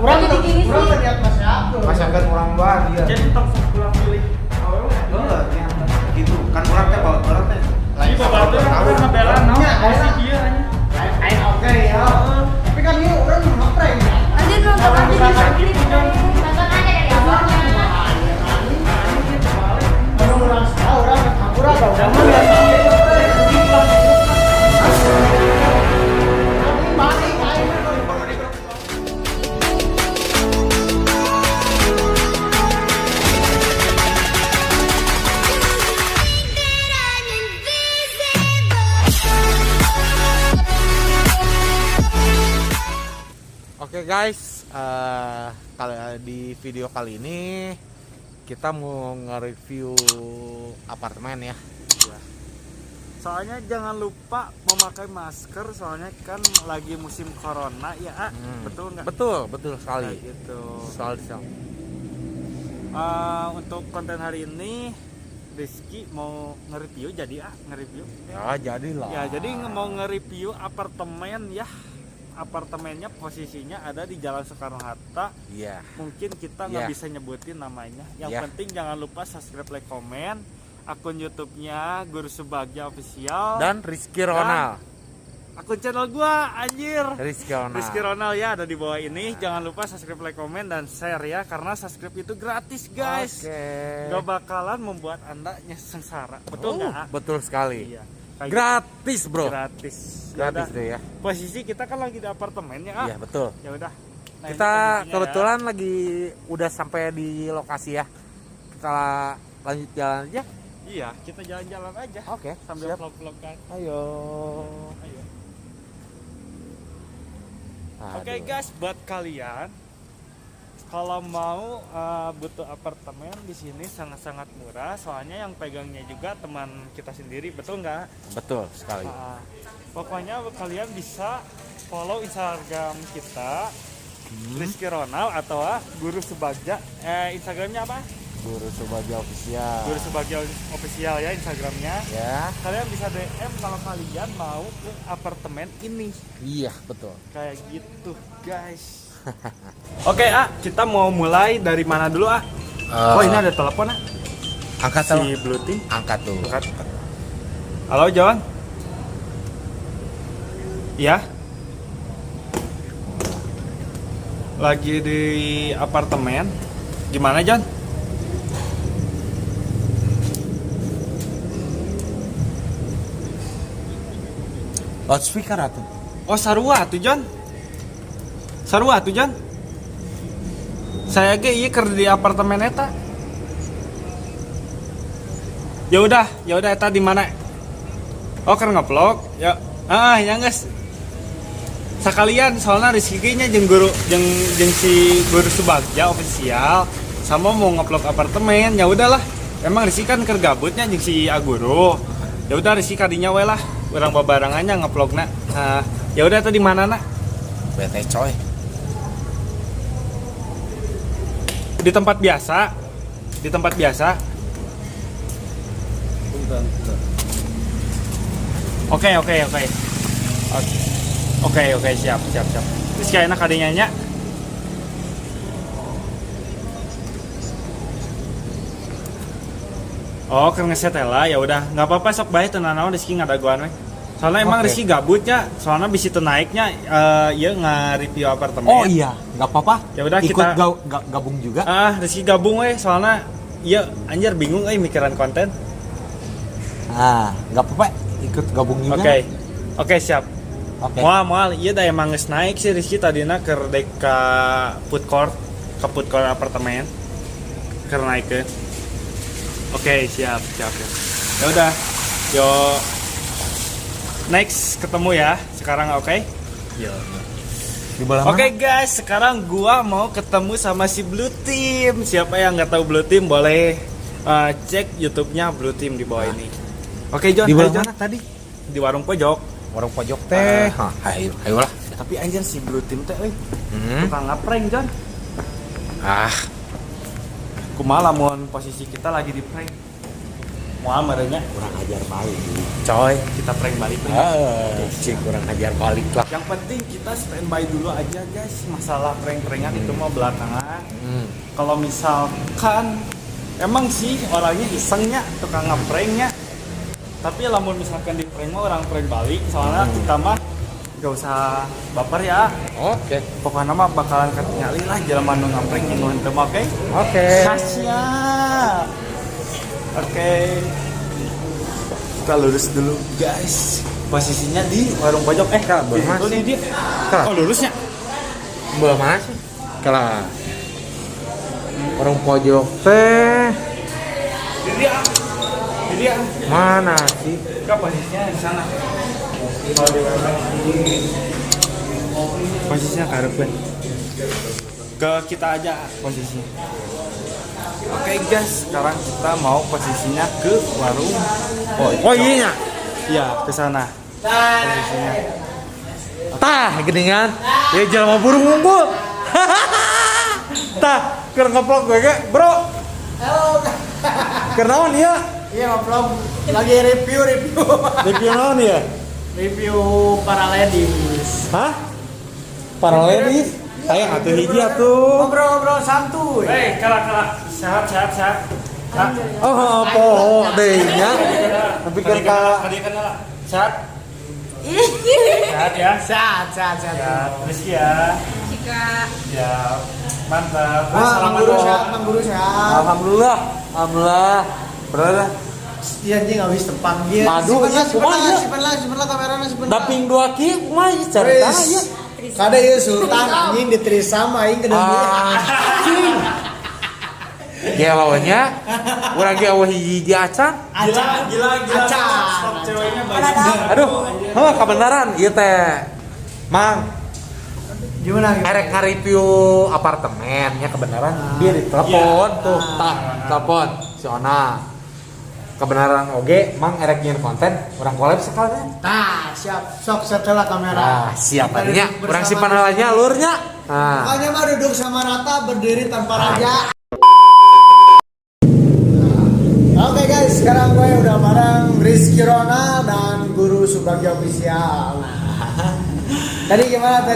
Kurang terlihat masyarakat orang bahan dia. Jadi tak kurang pilih. Enggak, gitu. Kan orang teh bawa orang teh. Ini bawa tuh kan ngebela naon? Masih dia Lain oke ya. Tapi kan ini orang ngeprank ya. Anjir nonton aja di sakit. Nonton aja dari awalnya. Orang salah orang kurang tahu. Oke guys, kalau di video kali ini kita mau nge-review apartemen ya. Soalnya jangan lupa memakai masker, soalnya kan lagi musim corona ya. Betul nggak? Betul sekali. Kayak gitu. Soal Untuk konten hari ini Rizky mau nge-review, jadi nge-review. ya jadilah. Ya, jadi mau nge-review apartemen ya. Apartemennya posisinya ada di Jalan Soekarno-Hatta. Iya. Mungkin kita nggak bisa nyebutin namanya. Yang penting jangan lupa subscribe, like, komen. Akun YouTube-nya Guru Subagja Official Dan Rizky Ronald. Akun channel gua anjir. Rizky Ronald Ya ada di bawah ini. Jangan lupa subscribe, like, komen dan share ya, karena subscribe itu gratis guys. Oke. Gak bakalan membuat Anda sengsara. Betul nggak? Betul sekali. Iya. Gratis bro. Gratis. Gratis Yaudah. deh ya. Posisi kita kan lagi di apartemen ya. Iya betul. Ya udah. Nah, Kita ini posisinya kebetulan lagi udah sampai di lokasi ya. Kita lanjut jalan aja. Iya, kita jalan-jalan aja. Oke. Sambil Siap. vlog-vlog kan. Ayo. Ayo. Aduh. Oke guys, buat kalian kalau mau butuh apartemen di sini sangat-sangat murah. Soalnya yang pegangnya juga teman kita sendiri, betul nggak? Betul sekali. Pokoknya kalian bisa follow Instagram kita, Rizky Ronald atau Guru Subagja. Instagramnya apa? Guru Subagja Official. Guru Subagja Official ya Instagramnya. Ya. Kalian bisa DM kalau kalian mau ke apartemen ini. Iya betul. Kayak gitu guys. Oke kita mau mulai dari mana dulu Oh ini ada telepon Angkat si Blue Team. Angkat tuh. Angkat. Halo John. Iya. Lagi di apartemen. Gimana John? Loudspeaker atuh. Oh sarua tuh John. Sarua tuh John. Saya ge ieu keur di apartemen eta. Ya udah eta di mana? Oh keur ngevlog. Ya. Ya guys. Sekalian soalnya Rizky nya jeung si Guru Subagja Official sama mau ngevlog apartemen. Ya udahlah. Emang Rizky kan keur gabutnya jeung si Aguru. Ya udah Rizky kadinya we lah. Urang babarangannya ngevlogna. Ya udah eta di mana nak? Bete coy. Di tempat biasa. Di tempat biasa. Oke, siap. Terus kayak enak adanya nya. Oh, keur ngeset lah, ya udah, nggak apa-apa sok bae teu nanaon Rizky ngadagoan we. Soalnya emang Rizky gabutnya, soalnya bisi teu naiknya ieu nge-review apartemen. Oh iya, nggak apa-apa. Ya udah ikut kita gabung juga. Rizky gabung we, soalnya iya anjir bingung mikiran konten. Nggak apa-apa, ikut gabung juga. Oke, siap. Oke. Moal iya da emang geus naik sih Rizky tadina keur dek ka food court apartemen. Keur naikeun. Oke, siap. Ya udah. Yo next ketemu ya. Sekarang oke? Yo. Oke guys, sekarang gua mau ketemu sama si Blue Team. Siapa yang nggak tahu Blue Team boleh cek YouTube-nya Blue Team di bawah ini. Oke, John. Di mana tadi? Di warung pojok. Warung pojok teh. Ayolah. Tapi anjir si Blue Team teh tukang ngeprank, John. Ah, Kumaha lamun posisi kita lagi di prank. Moal merenya kurang ajar balik. Coy, kita prank balik. cing kurang ajar balik lah. Yang penting kita standby dulu aja guys. Masalah prank-prankan itu mah belakangan. Kalau misalkan emang sih orangnya isengnya tukang ngepranknya. Tapi lamun misalkan di prank mah orang prank balik, soalnya kita mah gak usah baper ya. Oke. Pokoknya mah bakalan ketinggalin lah jalan nu nge-prank yang nuhun, oke? Oke. Siap. Oke. Kita lurus dulu guys. Posisinya di warung pojok. Belum di dia. Kalah. Oh lurusnya. Belum masih. Kalah. Orang pojok teh Di dia. Di dia. mana sih? Ke posisinya di sana. Kalau di warung posisinya ke harapan. Ke kita aja posisinya. Oke guys, sekarang kita mau posisinya ke warung pojok. Oh iya. Iya, ke sana. Posisinya. Tah geningan. Ya jalan burung unggul. Tah, keur ngeplok gue ge, Bro. Halo. Kenaon ya? Iya vlog lagi review. Review naon ya? Review para ladies. Hah? Para ladies? Sayang atuh hiji atuh. Ngobrol-ngobrol santuy. Hei, kalah. Sehat. Oh, apa deui nya? Tapi kan ka Tadi kan lah. Sehat. Sehat ya. Sehat. Ya, terus ya. Jika Ya, mantap. Mang Guru sehat, Mang Guru sehat. alhamdulillah. Berada Iya anjing habis tempang dia. Aduh, iya, kumaha, simpen lah kameranya simpen. daping 2 kieu kumaha ieu carita ya? Kada ieu Sultan anjing ditrisam aing ke Anjing. Ya lawannya urang ge eueuh hiji acan. Gila. Acan. Stok ceweknya banyak. Aduh, kebenaran ieu teh. Mang, Gimana? erek nge-review apartemen nya kebenaran. Dia ditelepon tuh, telepon si Ona. Kebenaran oge, Mang erek nyiar konten, orang collab sekalian. Tah, siap. Sok setelah kamera. Siap Kita tadinya. duduk Urang bersama. simpan halanya lurnya. Nah. Pokoknya mah duduk sama rata, berdiri tanpa raja. Oke guys, sekarang gue udah bareng Rizky Rona dan Guru Subagio Official. Tadi gimana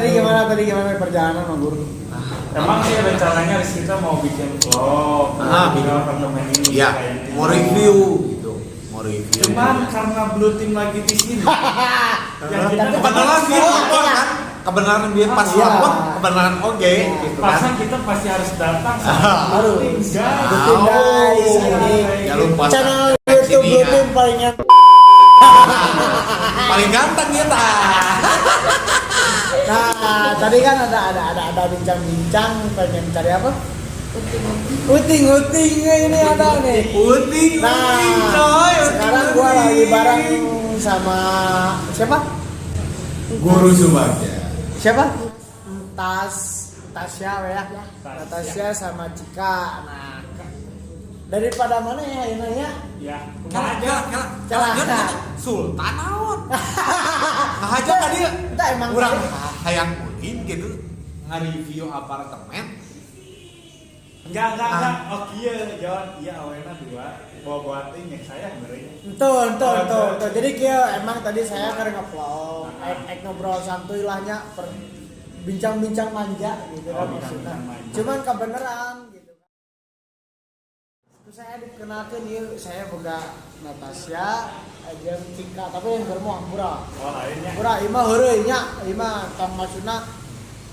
perjalanan sama Guru? Emang sih rencananya kita mau bikin vlog. Bikin apartemen ini. Iya, kayak gitu. mau review gitu. Mau review. Cuman karena blue team lagi di sini. Yang kita Kebenaran dia lapor kan? Kebenaran dia pas Iya. lapor, kebenaran oke gitu kan. Pasang kita pasti harus datang. Harus. Guys. Betul guys, ini Jangan lupa channel YouTube sini Blue ya. Team palingan. Paling ganteng ya ta. Nah, tadi kan ada bincang-bincang pengen cari apa? Uting ini ada nih. Uting, Nah, sekarang gua lagi bareng sama siapa? Guru Subagio. Siapa? Tasya ya. Tasya sama Cika. Nah, daripada mana ya nanya? Ya. Celaka. Sultan naon? Nah aja tadi Kita emang kurang hayang ulin gitu nge-review apartemen. Enggak. Oh iya, Jon. Iya, awalnya 2. Bawa yang saya ngeri. Tuh. Jadi kia emang tadi saya kan nge-vlog, ngobrol santuy lahnya bincang-bincang manja gitu kan maksudnya. Cuman kebenaran gitu. Terus saya dikenalkan yuk, saya boga Natasha, jeung Cika, tapi yang bermuah murah. Oh, lainnya. Murah, ima heureuy nya, ima tong maksudna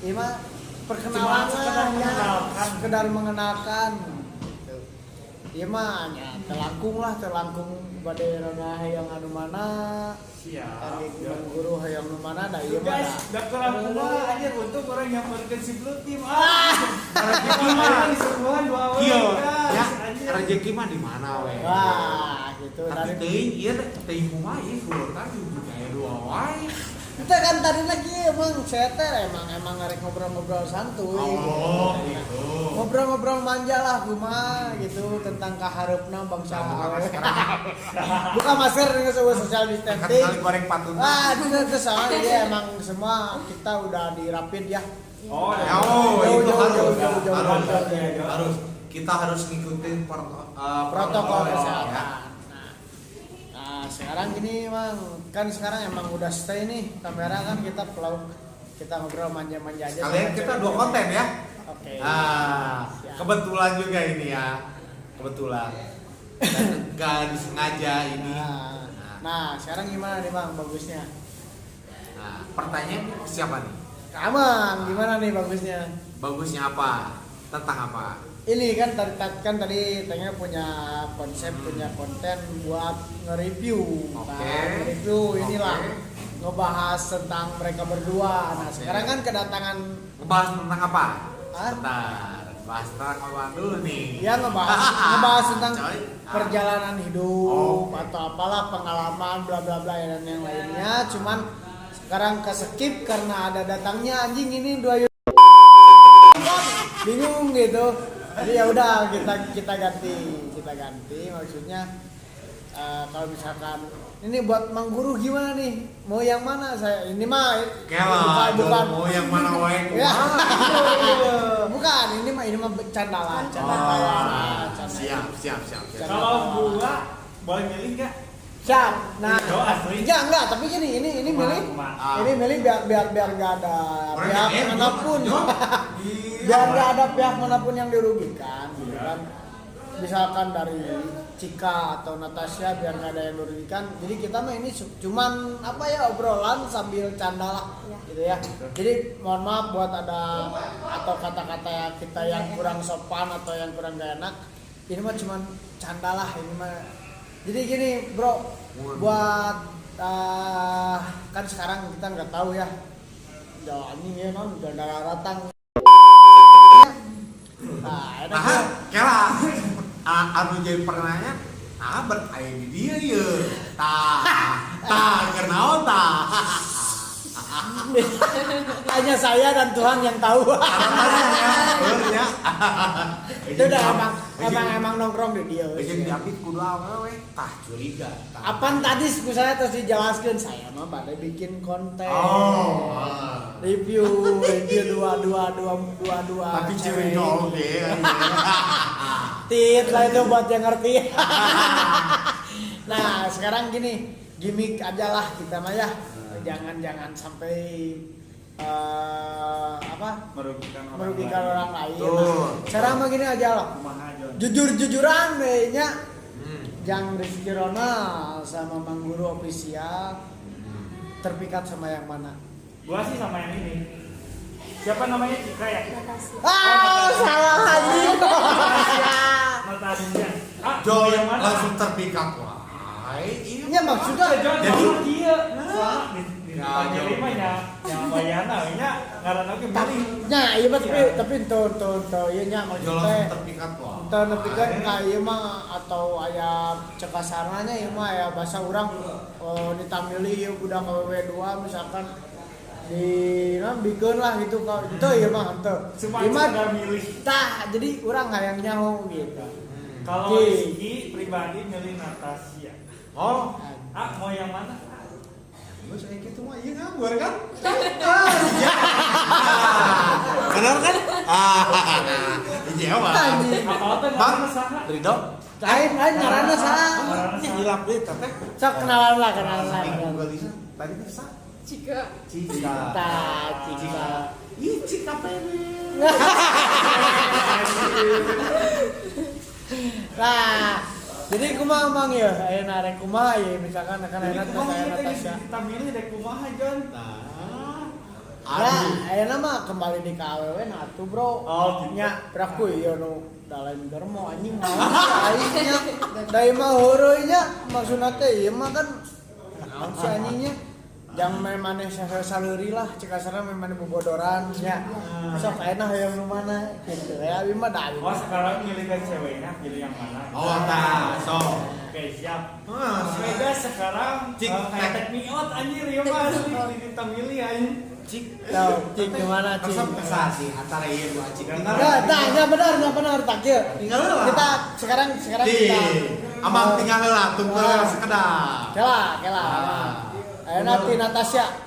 ima perkenalan Cuma sekedar mengenalkan. Gitu. Ieu mah nya terlangkung bade rona hayang anu mana. Siap. Kami guru hayang anu mana da ieu mah. Guys, dokter aku mah anjir untuk orang yang pergi si blue team. Rezeki mah di sebuah 2 orang. Iya, guys. ya. Anjir. Rezeki mah di mana we? Wah, gitu. Tapi teuing ieu teuing kumaha ieu sultan juga kayak dua wae. Kita kan tadi lagi emang saya teh emang ngarek ngobrol-ngobrol santuy. Oh, gitu. Ngobrol-ngobrol manja lah kumaha gitu tentang kaharepna bangsa awe. Buka masker dengan sebuah social distancing. Kali goreng patun. Itu sama dia emang semua kita udah dirapid ya. Oh, ya. Itu Jauh. harus. Kita harus ngikutin Protokol kesehatan. Nah, sekarang gini Mang, kan sekarang emang udah stay nih kamera kan kita vlog, kita ngobrol manja-manja aja. Kalian kita dua konten ya. Oke. Siap. Kebetulan juga ini ya. Kebetulan. Dan nggak disengaja ini. Nah, sekarang gimana nih Bang bagusnya? Nah, pertanyaan siapa nih? Kamang, gimana nih bagusnya? Bagusnya apa? Tentang apa? Ini kan tadi tanya punya konsep, punya konten buat nge-review. Oke. Nah, nge-review inilah Oke. ngebahas tentang mereka berdua. Nah, sekarang kan kedatangan Ngebahas tentang apa? Hah? Bentar. Bahas tentang apa dulu nih? ya ngebahas tentang Coy. perjalanan hidup Oke. atau apalah pengalaman bla bla bla dan yang lainnya. Cuman sekarang ke skip karena ada datangnya anjing ini dua bingung gitu. Jadi ya udah kita ganti maksudnya kalau misalkan ini buat Mang Guru gimana nih? Mau yang mana saya? Ini mah Bukan. Mau yang mana wae? Ya. Bukan, ini mah candalan. Siap. Kalau gua boleh milih nggak? Siap. Nah, Itu asli. ya enggak, tapi gini, ini milih. Ini milih biar enggak ada pihak manapun. Biar enggak ada pihak manapun yang dirugikan, gitu kan. Misalkan dari Cika atau Natasha biar nggak ada yang dirugikan. Jadi kita mah ini cuman apa ya obrolan sambil canda lah, gitu ya. Jadi mohon maaf buat ada atau kata-kata kita yang kurang sopan atau yang kurang gak enak. Ini mah cuman canda lah ini mah. Jadi gini bro, buat kan sekarang kita nggak tahu ya, jalan ini ya non, jalan ratang. Nah, kela anu jadi pertanyaan, beraya di dia ya. Kenaon hanya saya dan Tuhan yang tahu. Ya. Itu udah emang nongkrong di dia. Jadi diapit kudu awewe, curiga. Apaan tadi saya terus dijelaskan saya mah pada bikin konten. Review dua. Tapi cewek oke. Tit lah itu buat yang ngerti. Nah, sekarang gini, gimmick aja lah kita mah ya. Jangan sampai merugikan orang lain. Nah, sekarang mah gini aja lah. Jujur-jujuran nya. Jang Rizky Ronald sama Mang Guru official terpikat sama yang mana? Gua sih sama yang ini. Siapa namanya Cika ya? Salah lagi. Natasha. Joy yang mana? langsung terpikat wah. Ya maksudnya Jadi dia di Ya, panggil mah yang bayana nya ngaranna oge milih. Nah, iya tapi tuh ieu nya Jo maksudnya langsung terpikat wah. teu nepikeun ka ieu mah atau aya cekasarna nya ieu mah aya bahasa urang ditamili ieu budak KW2 misalkan di bikeun lah gitu ka itu ieu mah henteu. Cuma Ieu mah sekedar milih. tah jadi urang hayang nyaho gitu. Kalau Rizky pribadi milih Natasha. Mau yang mana? Gue saya gitu mah iya nganggur kan? Benar kan? Iya mah. Apa-apa ngaranna saha? Ridho? Lain ngaranna saha? Nya hilap deui teh. Sok kenalan lah. Tadi bisa. Cika. Cika. Cika. Ih, Cika pene. Nah, jadi kumaha mang ya? Ayeuna rek kumaha ya misalkan akan enak teh saya Natasha. Kita milih dek kumaha Jon. Ayeuna mah kembali di KWW nah atuh bro. Gitu. Nya praku ieu nu dalain germo anjing naon aing nya. Da mah heureuy nya maksudna teh ieu mah kan naon si anjingnya. Jang maneh saleuri lah cek asarna maneh bobodoran nya. Sok ayeuna hoyong nu mana gitu. Ya ieu mah da. Sekarang milih ke ceweknya, pilih yang mana? Oke, siap. Beda sekarang kayak tekniot anjir ya mah asli kita milih anjing. Cik gimana Cik? Kesah sih antara ieu dua Cik. Enggak benar tak ya. Kita sekarang kita Amang tinggal heula tunggu sekedar. Kela. Ayo nanti Natasha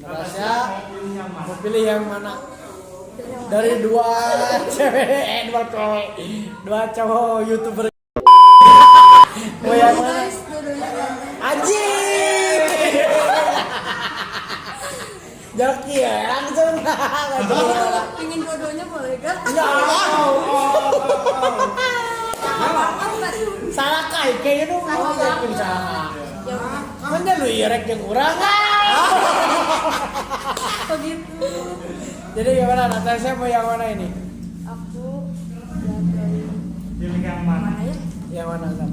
mau pilih yang mana? Dari dua cewek, dua cowok YouTuber. Mau yang mana? Dua-duanya ganteng. Jaki ya, langsung. Pingin dua-duanya boleh kan? Ya Allah. Salah kayaknya tuh mau yakin salah. Mana lu irek yang kurang? Begitu. Jadi gimana? Natasha mau yang mana ini? Aku jagain Pilih yang mana? mana ya? Yang mana Sam?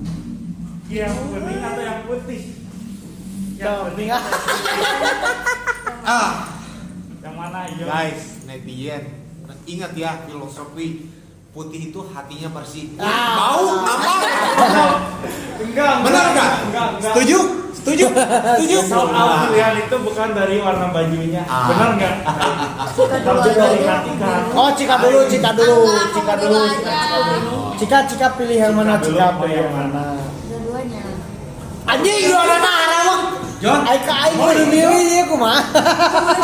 Yang kuning atau yang putih? Yang penting ah. Ah, Yang mana? Yo. guys, netizen, ingat ya filosofi putih itu hatinya bersih. Ah. Mau apa? Enggak. Benar nggak? Enggak. Setuju? Setuju? Setuju? Soal pilihan itu bukan dari warna bajunya. Ah. Benar nggak? Tapi dari hati ke hati. Oh, Cika dulu. Cika Cika pilih yang mana? Cika dulu, Cika mau pilih yang yang mana? Dua-duanya. Anjing lu ada arah mah. John, Aing ka aing kudu milih ieu kumaha.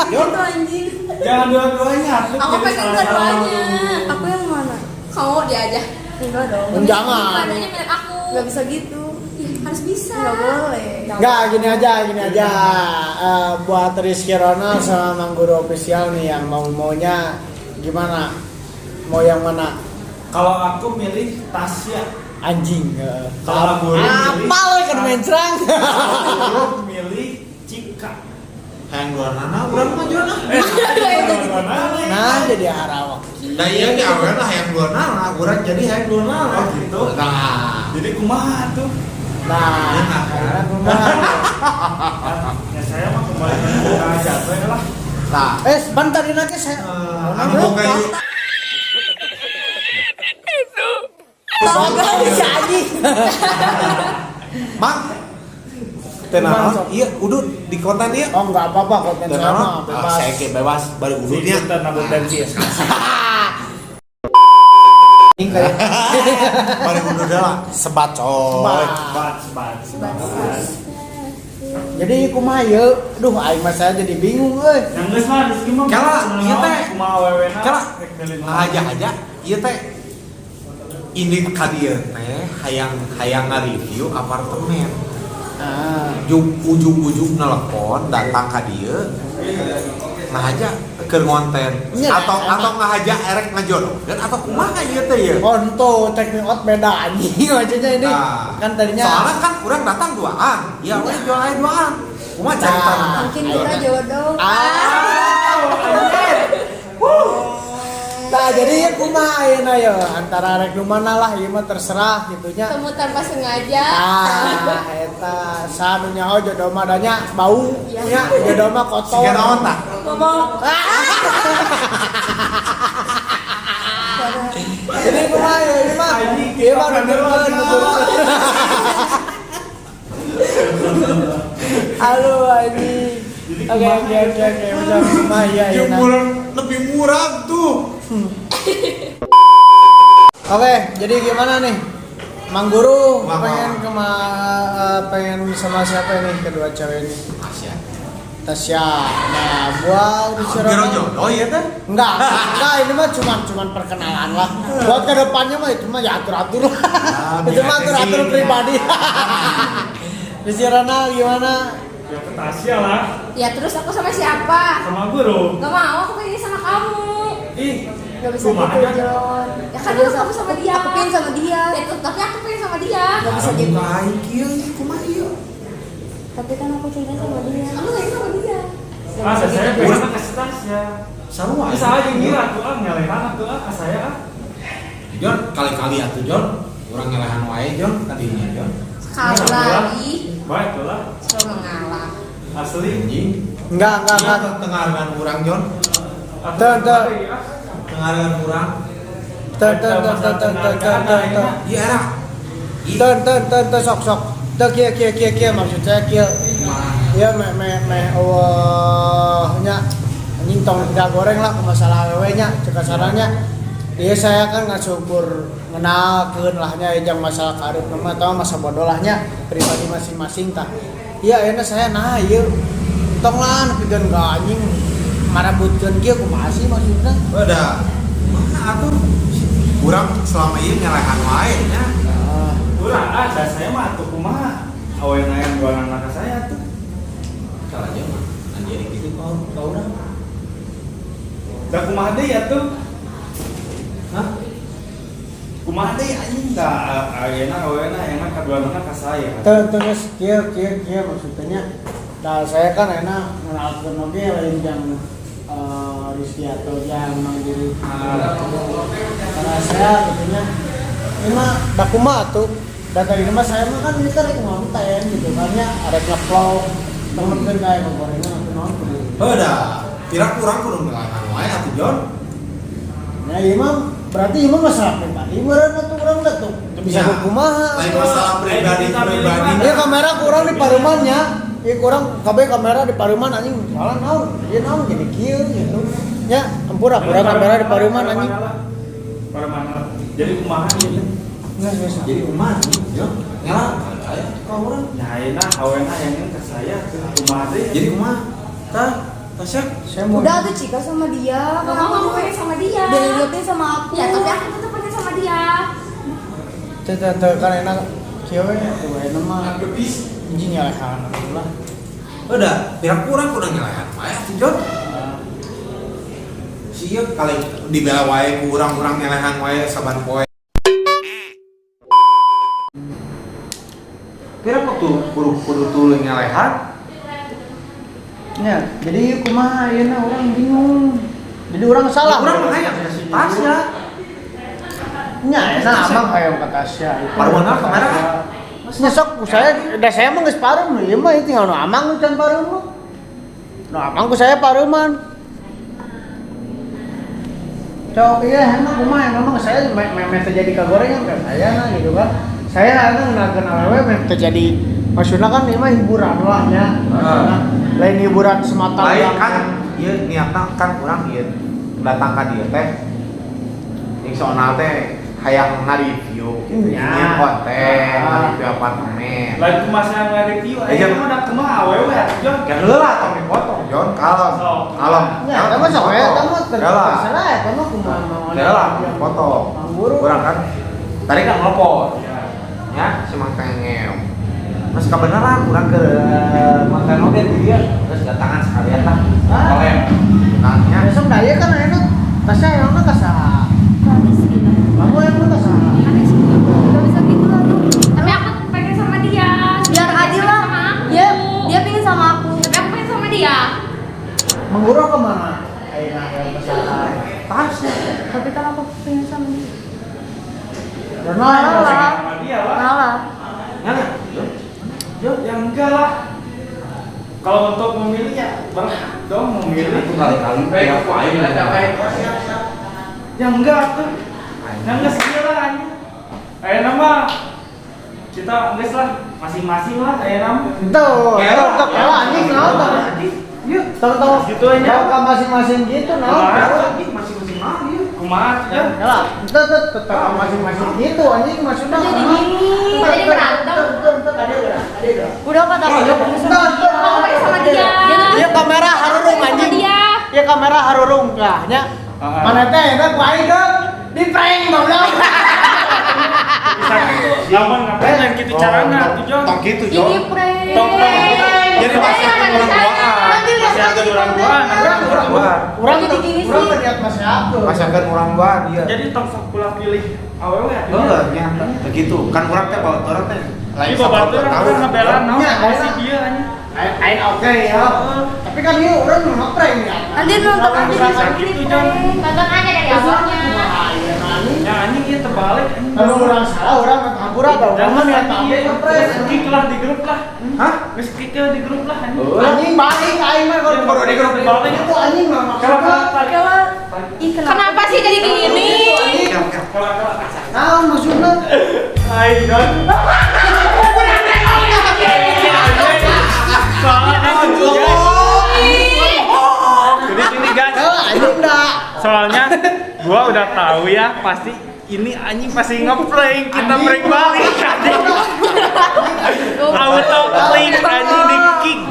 Itu anjing. Jangan dua-duanya. Tuh, Aku jadi pengen salah-salah dua-duanya. dulu. Aku yang mana? Kamu dia aja. Enggak dong. Jangan. Adanya milik aku. Enggak bisa gitu. Harus bisa. Enggak boleh. Enggak, gini aja. Buat Rizky Ronald sama Mang Guru Official nih yang maunya gimana? Mau yang mana? Kalau aku milih Tasya. Anjing. Kalau Guru milih- apa lo kan main serang? Aku milih Cika. yang dua nana, urang mah John ah. Nah, jadi Harawak. Da ieu ge awewe lah yang dua nana, urang jadi yang dua nana. Oh gitu. Nah, Jadi kumaha tuh? Nah, kan kumaha. Ya saya mah kembali ke aja lah. nah, Sebentar ini lagi saya. anu boga ieu. Bangga bisa anjing. Mang, tenang, iya, udut di konten ieu. Oh, enggak apa-apa konten saya Tenang, mah bebas. saya ke bebas baru udutnya. Nabut dan cis. Ini kayak Baru udutnya lah, sebat coy. Sebat. Jadi kumaha yeu? Duh, aing mah saya jadi bingung euy. Yang geus mah Rizky mah. Kala, ieu teh. Kumaha awewena. Kala, rek milih mana. aja, ieu teh ini ka dieu teh hayang nge-review apartemen. Ah, Ujung-ujung telepon datang ka dieu. Nah aja keur ngonten Nya, atau emang. ngahaja erek ngajodohkeun atau kumaha ieu teh ieu. oh ento teknik out beda anjing maksudnya ini. Nah, Kan tadinya soalnya kan kurang datang duaan. Ya we jual aja duaan. Kumaha cerita? Nah. Mungkin kita jodoh. Nah, jadi ya kumaha ayeuna ya antara rek nu mana lah ieu mah terserah gitunya. Temu tanpa sengaja. Ah, eta sanu nyaho jodoh mah danya bau nya jodoh mah kotor. Siga naon tah? Ngomong. Jadi kumaha ya ini mah? Ieu mah nuturkeun. Halo anjing. Oke. Udah kumaha ya ayeuna. Jemuran lebih murah tuh. Oke, jadi gimana nih? Mang Guru Mang. pengen sama siapa ini kedua cewek ini? Tasya. Tasya. Nah, buat Biro jodoh ya teh? Enggak, ini mah cuman perkenalan lah. Buat kedepannya mah itu mah ya atur-atur lah. Itu mah atur-atur pribadi. Rizky Ronald gimana? Ya ke Tasya lah. Ya terus aku sama siapa? Sama Guru. Gak mau, aku pengen sama kamu. Ih. Gak bisa kumaha gitu, aja? John. Ya kan dulu kamu sama dia. Aku pengen sama dia. Ya, tapi aku pengen sama dia. Gak bisa gitu. Baik ieu kumaha ieu? Tapi kan aku pengen sama dia. Aku pengen sama dia. Masa saya pengen ke Tasya. Sarua. Bisa aja ngira tuh nyelehan tuh saya. Jon, kali-kali atuh Jon. Urang nyelehan wae Jon tadinya Jon. Sekali lagi. Baik lah. Selalu mengalah. Asli. Anjing. Enggak. Tengah dengan urang Jon. Tuh. Tengah dengan urang. Tuh. Iya era. Tuh sok. Tuh kia maksud saya kia. Ya nya anjing tong gak goreng lah ke masalah awewe nya cek kasaranya. Iya saya kan nggak syukur ngenalkeun lahnya ejang masalah karir nama atau masa bodoh lahnya pribadi masing-masing tah. Iya enak saya nah ieu tong lah nepikeun ka anjing marabutkeun kieu kumaha sih maksudna? Udah. Mana atuh? Urang selama ini nyelehan wae nya. Urang ada saya mah atuh kumaha. Awena yang dua anak saya tuh. Kalau aja mah anjir gitu kau urang. Da kumaha deui atuh? Hah? Kumaha deui anjing da ayeuna awena enak kaduana ka saya. Terus kia maksudnya. Nah saya kan enak mengenalkan oke lain yang Rizky atau yang mandiri. Karena saya betulnya ini mah dakuma tuh. Dan tadi mah saya mah kan ini kan konten gitu kan ya ada ngeplong temen-temen kayak gorengan atau nonton. Udah, kira kurang kudu ngelawan wae atuh Jon. Ya imam berarti imam masalah pribadi meureun atuh urang da tuh. Bisa kumaha. Lain masalah pribadi. Ieu kamera kurang di pareumannya. Ieu kurang kabeh kamera di pareuman anjing. Salah naon? Ieu naon jadi kieu gitu. Ya, ampura kamera di pareuman anjing. Pareuman. Jadi kumaha ieu? Jadi kumaha Jon? Nyala aya ka urang. Ya ayeuna awena yang ke saya kumaha deui? Jadi kumaha? Tah, Tasya. Saya mau Udah tuh Cika sama dia. Gak mau aku pengen sama dia. Dia ingetin sama aku. Ya tapi aku tetap pengen sama dia. teu kan enak kieu we tuh enak mah anjing nyalehan lah. Udah, kira kurang kudu ngelawan wae atuh Jon. Sieu kali dibela wae ku urang-urang nyelehan wae saban poe. Kira kok tuh kudu tuluy nyelehan? Ya, jadi kumaha ayeuna orang bingung. Jadi orang salah. Urang mah hayang Tasya. Nya enak amang hayang ka Tasya. Parumana kamera kan? Nya sok saya da saya mah geus pareum ieu mah tinggal nu amang nu can pareum mah. Nu amang ku saya pareuman. Cok iya emang kumaha memang saya memang terjadi kagorengan kan saya nah gitu kan. Saya ngenalkeun awewe memang terjadi maksudna kan ieu mah hiburan lah nya. Lain hiburan semata Lain yang kan ieu niatna kan urang ieu datang ka dieu teh jeung soalna teh hayang nge-review gitu Ya. nyian konten, nge-review apartemen. Lain kumaha nge-review ayeuna mah da kumaha awewe atuh. Kan heula tong dipotong Jon, kalem. Kalem. ya eta mah sok we eta mah Heula. terserah eta mah kumaha mau. Heula potong. Angguru. Urang kan tadi kan nelpon. Ya, si Mang Tengeu. Mas kebenaran urang ke konten oge di dia terus datangan sekalian lah. Kolem. Tanya. Besok da ieu kan enak. Tasya emangna ka saha? Kamu emang ka saha? Gak bisa gitu lah tuh. Tapi aku pengen sama dia. Biar adil lah. Dia pingin sama aku. Tapi aku pengen sama dia. Mengguru kemana? Ayeuna hayang ka saha? Tasya. Tapi kan aku pingin sama dia. Karena Malah. Sama dia lah. Malah. Nyala. Ya enggak lah. Kalau untuk memilih ya berhak dong memilih. Kali-kali aku aing Ya enggak tuh. Ya enggak segila lah anjing. Ayeuna mah kita geus lah masing-masing lah ayeuna mah. Tuh, kela anjing naon tah? Yuk, Tahu-tahu gitu aja. Ka masing-masing gitu naon? masing-masing mah ieu. Kumaha ya? Ya, tetep masing-masing gitu anjing maksudnya. Jadi gini. Jadi berantem. Udah kata aku. Aku pengen sama dia. Iya kamera harurung Sama anjing. dia. Iya kamera harurung lah nya. Mana teh eta ku aing dong di prank goblok. Lamun ngapain lain kitu carana tuh Jon. Tong kitu Ini Jon. prank. Tong. Jadi masih orang duaan. Nanti lihat Masih ada lagi orang nanti. duaan. Orang duaan. Urang Jadi gini urang sih. lihat masih aku. Masih akan orang duaan dia. Jadi tong sok pula pilih awewe ya. Heeh, nya begitu. Kan urang teh bawa orang teh Ini babatur orang ngebela naon Nya, si dia anjing. Aing oke ya. Tapi kan ieu urang nu ngeprank ya. Nanti nonton aja di Rasa sini gitu, prank. Tonton aja dari awalnya. Ya anjing ieu terbalik anjing. Kalau orang salah orang hampura tau. Kamu niat tapi ngeprank. Kick lah di grup lah. Hah? Geus kick di grup lah anjing. Anjing balik aing mah kalau baru di grup balik itu anjing mah maksudnya. Kenapa sih jadi gini? Nah, maksudnya Hai Don. Jadi gini guys. anjing dah. Soalnya gua udah tahu ya pasti ini anjing pasti ngeprank kita prank balik anjing. Auto klik anjing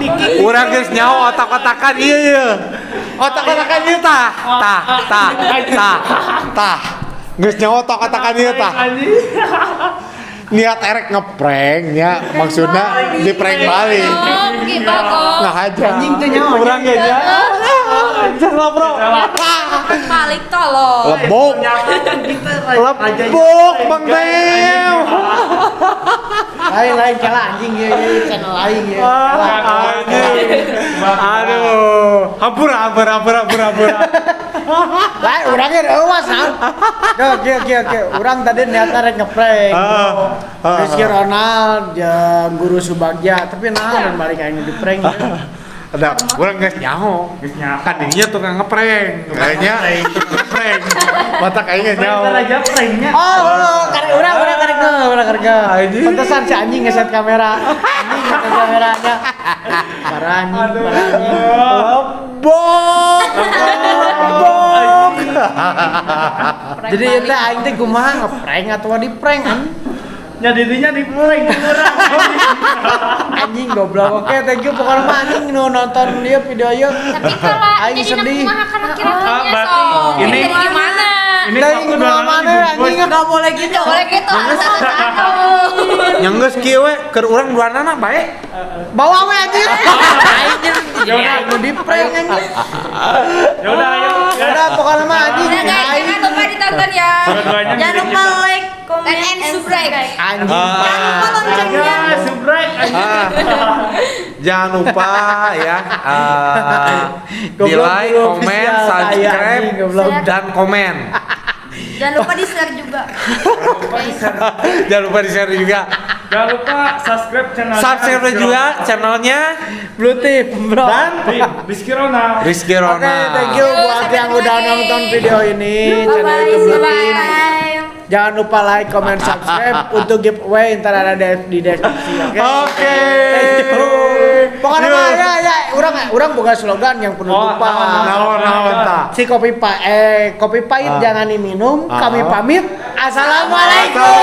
di kick. Urang geus nyawa otak-otakan ieu ieu. Otak-otakan ieu tah. Tah. Geus nyawa otak-otakan ieu tah. Anjing. Niat erek ngeprank nya maksudna di prank balik. Oh, gitu kok. Nah aja. Anjing teh nyawa. Urang ge nya. Salah bro. Balik tolong. Lebok. Lebok Bang Teo. Lain kala anjing ya, channel lain ya. Aduh. Hampura. Lain orangnya awas nah. Oke. Orang tadi niatnya rek ngeprank. Rizky Ronald, Guru Subagja, tapi nah dan balik aing di prank ya. Ada orang guys nyaho. Kan dirinya tukang ngeprank. Kayaknya ngeprank. Mata kayaknya nyaho. Oh, karek urang karek. Pantesan si anjing ngeset kamera. Anjing ngeset kameranya. Parah anjing. Lebok. Jadi itu aing teh kumaha ngeprank atau di-prank anjing? Ya dirinya di prank orang. Anjing goblok. Oke, thank you pokoknya mah anjing nu nonton dia video ieu. Tapi kalau Aing jadi sedih. kumaha kan akhir-akhirnya berarti so. ini- Jadi gimana? Ini Dari waktu gimana mana anjing enggak boleh gitu. Tidak boleh gitu, harus satu-satu. Yang geus kieu we keur urang duanana bae. Bawa we anjing. Anjing. Ya nu di-prank anjing. Ya udah ayo. Udah pokoknya mah anjing. Udah guys, Aing jangan lupa ditonton ya. Dua-duanya Jangan milik lupa kita. like, comment, And subscribe. anjing. Jangan lupa loncengnya. Ya, subscribe aja. Jangan lupa ya di Goblok like, guru komen, official, subscribe, anjing, goblok. dan komen. Jangan lupa di share juga. Jangan lupa di share juga. Jangan lupa subscribe channel. Subscribe juga channelnya Blue Tip, bro. Dan Rizky Rona. Rizky Oke, Rona. thank you buat sampai yang ketemu udah lagi. nonton video ini. Channel Bye-bye, itu Blue Tip. bye. Jangan lupa like, comment, subscribe untuk giveaway ntar ada di deskripsi. Oke. Oke. Thank you. Pokoknya mah ya, orang buka slogan yang penutupan. Naon ta. Si kopi pahit jangan diminum. Kami pamit. Assalamualaikum.